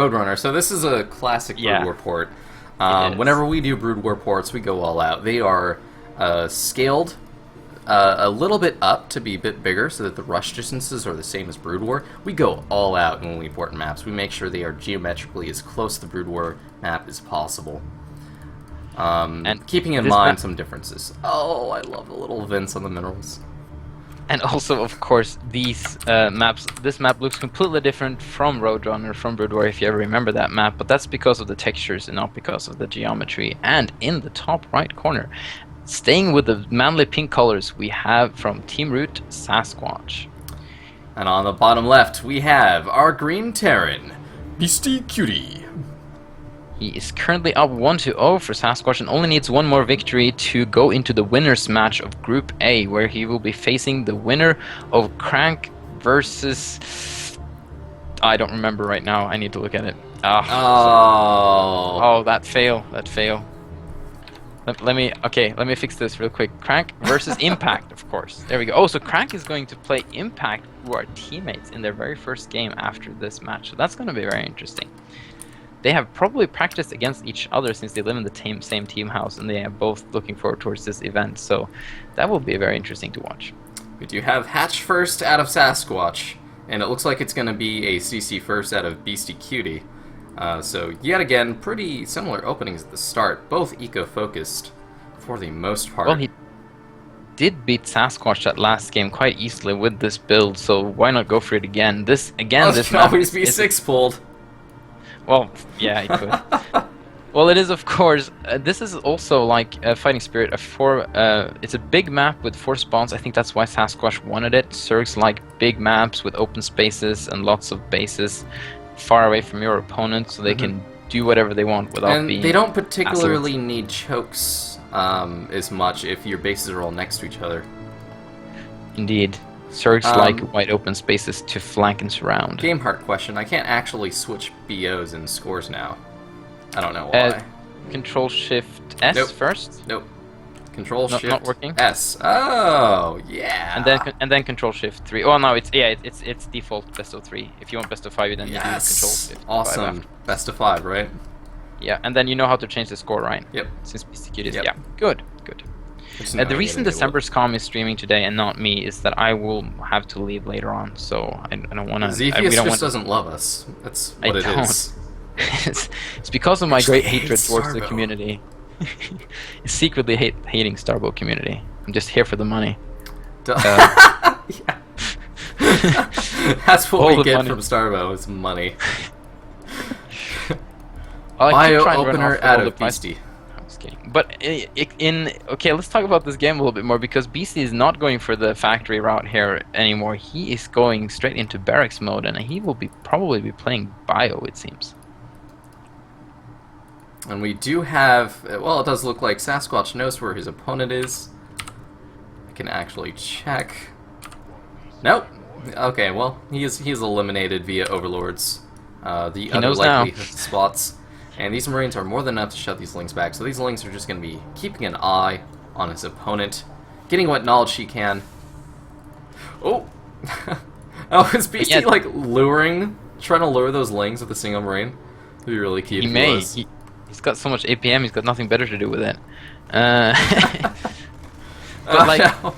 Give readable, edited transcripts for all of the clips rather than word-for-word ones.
Roadrunner. So this is a classic Brood War port. It is. Whenever we do Brood War ports, we go all out. They are scaled a little bit up to be a bit bigger so that the rush distances are the same as Brood War. We go all out when we port maps. We make sure they are geometrically as close to the Brood War map as possible. And keeping in mind some differences. Oh, I love the little vents on the minerals. And also, of course, these maps. This map looks completely different from Roadrunner, from Brood War, if you ever remember that map. But that's because of the textures and not because of the geometry. And in the top right corner, staying with the manly pink colors, we have from Team Root, Sasquatch. And on the bottom left, we have our green Terran, Beastyqt. He is currently up 1-0 for Sasquatch and only needs one more victory to go into the winner's match of Group A, where he will be facing the winner of Crank versus... I don't remember right now. I need to look at it. Oh, that fail. That fail. Let me fix this real quick. Crank versus Impact, of course. There we go. Oh, so Crank is going to play Impact, who are teammates in their very first game after this match. So that's going to be very interesting. They have probably practiced against each other since they live in the same team house, and they are both looking forward towards this event. So that will be very interesting to watch. We do have Hatch first out of Sasquatch, and it looks like it's going to be a CC first out of Beastyqt. So yet again, pretty similar openings at the start, both eco-focused for the most part. Well, he did beat Sasquatch that last game quite easily with this build, so why not go for it again? This can always be 6-pulled. Well, yeah, it could. Well, it is, of course. This is also like Fighting Spirit. It's a big map with 4 spawns. I think that's why Sasquatch wanted it. Zergs like big maps with open spaces and lots of bases far away from your opponent, so they can do whatever they want without being. And they don't particularly need chokes as much if your bases are all next to each other. Indeed. Zergs like wide open spaces to flank and surround. Game heart question. I can't actually switch BOs and scores now. I don't know why. Control Shift S first? Nope. Control Shift not working? S. Oh, yeah. And then Control Shift 3. Oh no, it's default best of 3. If you want best of 5, then you do Control Shift. Awesome. Best of 5, right? Yeah, and then you know how to change the score, right? Yep. Since Beastyqt is good. The reason December's Com is streaming today and not me is that I will have to leave later on, so I don't want to. Zephyus just doesn't love us. That's what it is. It's because of my great hatred towards STARBOW. the community. Secretly hating STARBOW community. I'm just here for the money. That's what we get from STARBOW, is money. Bio opener out of Beasty. But okay, let's talk about this game a little bit more, because Beasty is not going for the factory route here anymore. He is going straight into barracks mode, and he will probably be playing Bio, it seems. And we do have, well, it does look like Sasquatch knows where his opponent is. I can actually check. Nope. Okay, well, he's eliminated via Overlords. The other likely spots. And these Marines are more than enough to shut these Lings back, so these Lings are just going to be keeping an eye on his opponent, getting what knowledge he can. Oh! Oh, is Beasty, like, trying to lure those Lings with a single Marine? It'd be really cute. He may. He's got so much APM, he's got nothing better to do with it. But,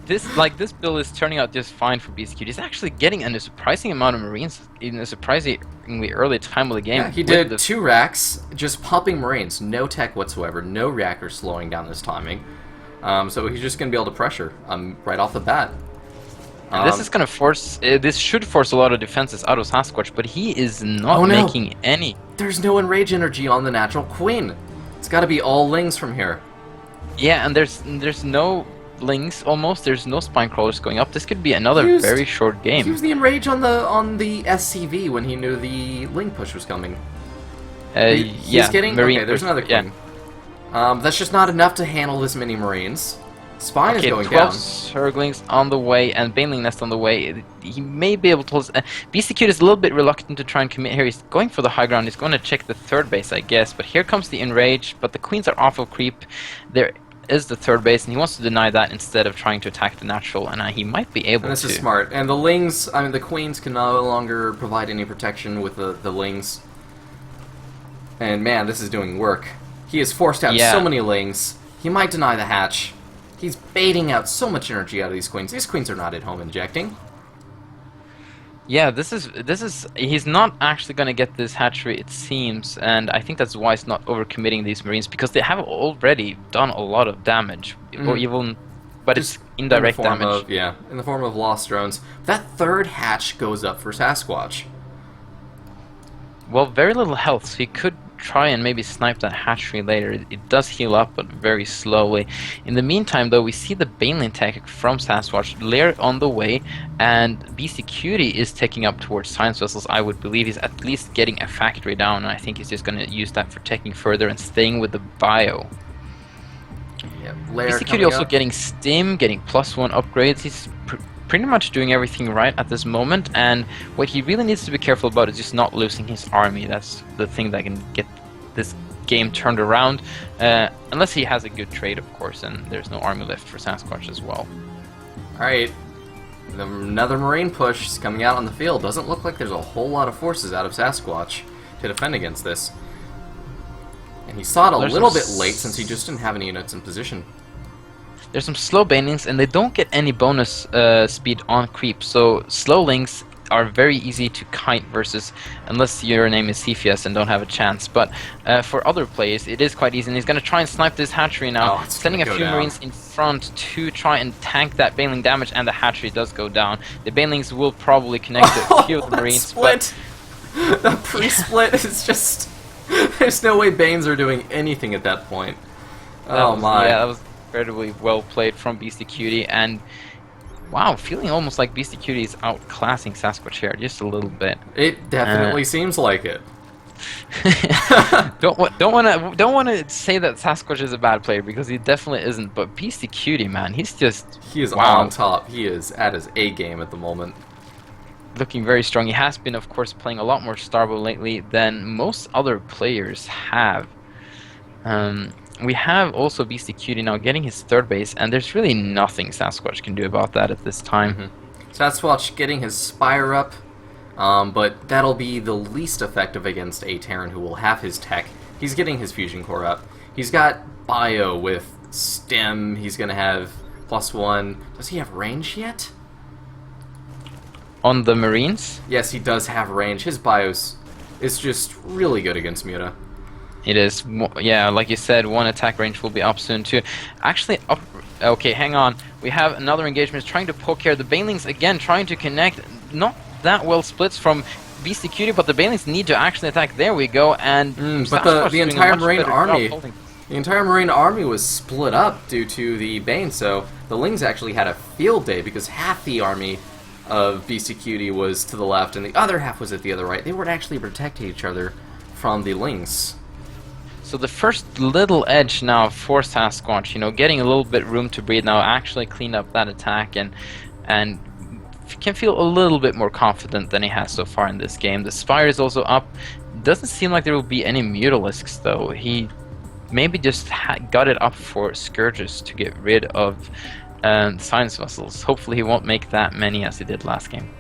this build is turning out just fine for Beastyqt. He's actually getting a surprising amount of Marines in a surprisingly early time of the game. Yeah, he did 2 racks, just popping Marines, no tech whatsoever, no reactor slowing down this timing. So he's just going to be able to pressure right off the bat. And this is going to force. This should force a lot of defenses out of Sasquatch, but he is not making any. There's no enrage energy on the natural queen. It's got to be all Lings from here. Yeah, and there's no Lings almost. There's no spine crawlers going up. This could be another very short game. He used the enrage on the SCV when he knew the Ling push was coming. He's getting Marine. Okay, there's another queen. That's just not enough to handle this many Marines. Spine is going 12 down. Zerglings on the way and Baneling Nest on the way. He may be able to. Beastyqt is a little bit reluctant to try and commit here. He's going for the high ground. He's going to check the 3rd base, I guess. But here comes the enrage. But the queens are awful creep. They're is the third base, and he wants to deny that instead of trying to attack the natural, and he might be able to. And this is smart. And the lings, I mean, the queens can no longer provide any protection with the lings. And man, this is doing work. He has forced out so many lings. He might deny the hatch. He's baiting out so much energy out of these queens. These queens are not at home injecting. Yeah, this is he's not actually going to get this hatchery, it seems, and I think that's why he's not overcommitting these Marines, because they have already done a lot of damage, or even, but it's indirect damage. In the form of lost drones. That third hatch goes up for Sasquatch. Well, very little health, so he could try and maybe snipe that hatchery later. It does heal up, but very slowly. In the meantime, though, we see the Baneling tactic from Sasquatch layer on the way, and Beastyqt is taking up towards science vessels. I would believe he's at least getting a factory down, and I think he's just going to use that for taking further and staying with the bio. Beastyqt also getting stim, getting +1 upgrades. He's pretty much doing everything right at this moment, and what he really needs to be careful about is just not losing his army. That's the thing that can get this game turned around, unless he has a good trade, of course, and there's no army left for Sasquatch as well. Alright, another Marine push is coming out on the field. Doesn't look like there's a whole lot of forces out of Sasquatch to defend against this. And he saw it a little bit late since he just didn't have any units in position. There's some slow banelings, and they don't get any bonus speed on creep, so slow lings are very easy to kite versus, unless your name is Cepheus and don't have a chance. But for other players, it is quite easy, and he's going to try and snipe this hatchery now, sending a few Marines in front to try and tank that baneling damage, and the hatchery does go down. The banelings will probably connect a few of the Marines. Split! The pre-split is just... There's no way Banes are doing anything at that point. Oh my. Yeah, that was incredibly well played from Beastyqt, and wow, feeling almost like Beastyqt is outclassing Sasquatch here just a little bit. It definitely seems like it. don't want to say that Sasquatch is a bad player, because he definitely isn't. But Beastyqt, man, he is on top. He is at his A game at the moment. Looking very strong. He has been, of course, playing a lot more STARBOW lately than most other players have. We have also Beastyqt now getting his third base, and there's really nothing Sasquatch can do about that at this time. Sasquatch getting his Spire up, but that'll be the least effective against a Terran who will have his tech. He's getting his Fusion Core up. He's got Bio with Stem. He's going to have +1. Does he have range yet? On the Marines? Yes, he does have range. His BIOS is just really good against Muta. It is, yeah, like you said, one attack range will be up soon too. Actually, okay, hang on. We have another engagement trying to poke here. The Banelings, again, trying to connect. Not that well splits from Beastyqt, but the Banelings need to actually attack. There we go, and but the entire Marine army... The entire Marine army was split up due to the Bane, so the Lings actually had a field day, because half the army of Beastyqt was to the left, and the other half was at the other right. They were actually protecting each other from the Lings. So the first little edge now for Sasquatch, you know, getting a little bit room to breathe now, actually clean up that attack, and can feel a little bit more confident than he has so far in this game. The Spire is also up. Doesn't seem like there will be any Mutalisks though. He maybe just got it up for Scourges to get rid of Science Vessels. Hopefully he won't make that many as he did last game.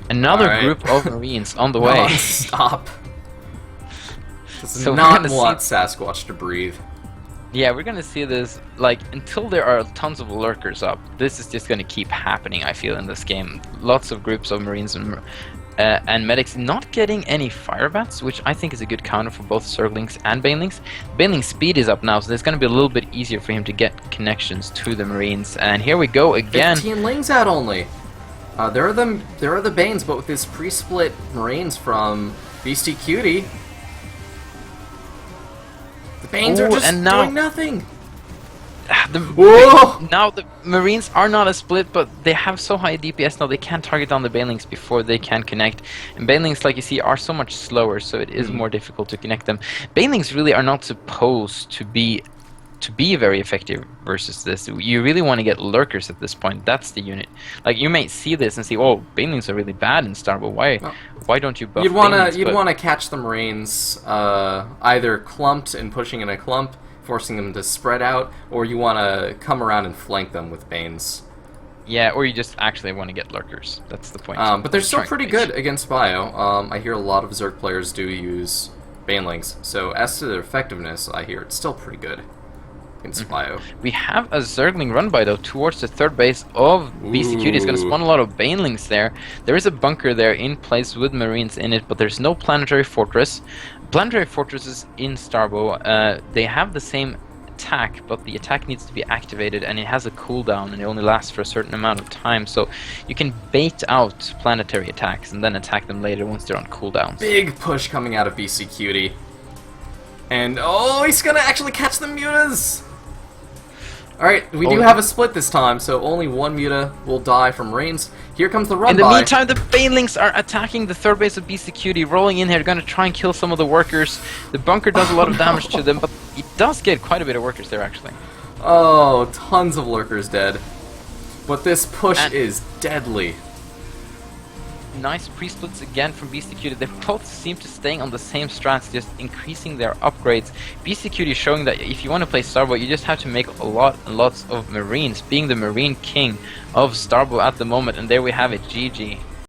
Another group of Marines on the way. Stop. Does not want Sasquatch to breathe. Yeah, we're gonna see this, like, until there are tons of lurkers up. This is just gonna keep happening, I feel, in this game. Lots of groups of Marines and medics not getting any fire bats, which I think is a good counter for both Zerglings and Banelings. Baneling's speed is up now, so it's gonna be a little bit easier for him to get connections to the Marines. And here we go again. 15 Lings out only. There are the Banes, but with this pre-split Marines from Beastyqt, the Banes are just doing nothing. Now the Marines are not a split, but they have so high DPS now they can't target down the Banelings before they can connect. And Banelings, like you see, are so much slower, so it is more difficult to connect them. Banelings really are not supposed to be to be very effective versus this, you really want to get lurkers at this point. That's the unit. Like, you may see this and see, oh, banelings are really bad in STARBOW. Why don't you buff banelings? You'd want to catch the Marines either clumped and pushing in a clump, forcing them to spread out, or you want to come around and flank them with Banes. Yeah, or you just actually want to get lurkers. That's the point. But they're still pretty good against Bio. I hear a lot of Zerg players do use banelings, so as to their effectiveness, I hear it's still pretty good against Bio. We have a Zergling run by though towards the third base of Beastyqt. He's going to spawn a lot of banelings there. There is a bunker there in place with Marines in it, but there's no planetary fortress. Planetary fortresses in STARBOW, they have the same attack, but the attack needs to be activated and it has a cooldown and it only lasts for a certain amount of time, so you can bait out planetary attacks and then attack them later once they're on cooldowns. Big push coming out of Beastyqt. And oh, he's gonna actually catch the mutas! Alright, we do have a split this time, so only one muta will die from Reigns. Here comes the run In the meantime, the banelings are attacking the third base of Beastyqt, rolling in here, going to try and kill some of the workers. The bunker does a lot of damage to them, but it does get quite a bit of workers there, actually. Oh, tons of lurkers dead. But this push is deadly. Nice pre-splits again from Beastyqt. They both seem to staying on the same strats, just increasing their upgrades. Beastyqt is showing that if you want to play STARBOW, you just have to make a lot and lots of Marines, being the Marine king of STARBOW at the moment. And there we have it, GG.